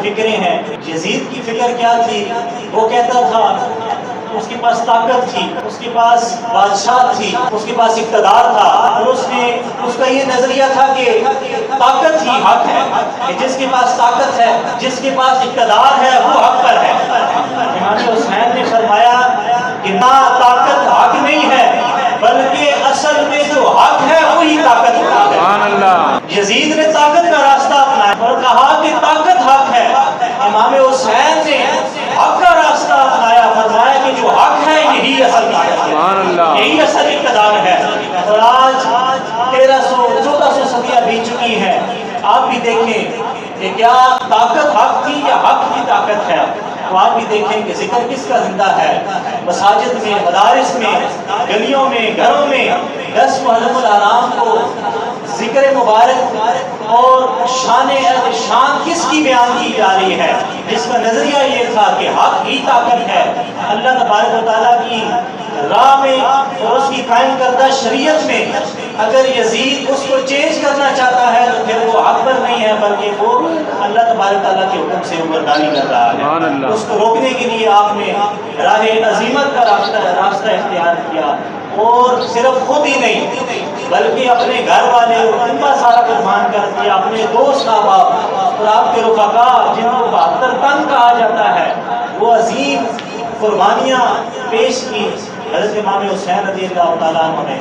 فکریں ہیں۔ یزید کی فکر کیا تھی؟ وہ کہتا تھا اس کے پاس طاقت تھی، اس کے پاس بادشاہ تھی، اس کے پاس اقتدار تھا، اور اس کا یہ نظریہ تھا کہ طاقت ہی حق ہے، کہ جس کے پاس طاقت ہے، جس کے پاس اقتدار ہے، وہ حق پر ہے۔ امام حسین نے فرمایا کہ نہ طاقت حق نہیں ہے، بلکہ اصل میں جو حق ہے وہی طاقت ہے۔ سبحان اللہ۔ یزید نے طاقت کا راستہ اپنایا اور کہا کہ طاقت حق ہے، امام حسین نے حق کا راستہ اپنایا، فرمایا کہ جو حق ہے یہی اصل طاقت ہے، سبحان اللہ۔ یہی اصل اقتدار ہے۔ اور آج 1300-1400 صدیاں بیت چکی ہیں، آپ بھی دیکھیں کہ کیا طاقت حق تھی یا حق کی طاقت ہے؟ تو آپ بھی دیکھیں کہ ذکر کس کا زندہ ہے؟ مساجد میں، مدارس میں، گلیوں میں، گھروں میں 10 محرم الحرام کو ذکر مبارک اور شان کس کی بیان کی جا رہی ہے؟ جس کا نظریہ یہ تھا کہ حق ہی طاقت ہے۔ اللہ تبارک و تعالیٰ کی راہ میں اور اس کی قائم کردہ شریعت میں اگر یزید اس کو چینج کرنا چاہتا ہے تو پھر وہ حق پر نہیں ہے، بلکہ وہ اللہ تبارک و تعالیٰ کے حکم سے عبرداری کر رہا ہے۔ اس کو روکنے کے لیے آپ نے راہ عزیمت کا راستہ اختیار کیا، اور صرف خود ہی نہیں بلکہ اپنے گھر والے ان کا سارا قربان کر دیا، اپنے دوست احباب اور آپ کے رفقا جن کو 72 تن کہا جاتا ہے، وہ عظیم قربانیاں پیش کی حضرت امام حسین رضی اللہ تعالیٰ عنہ نے۔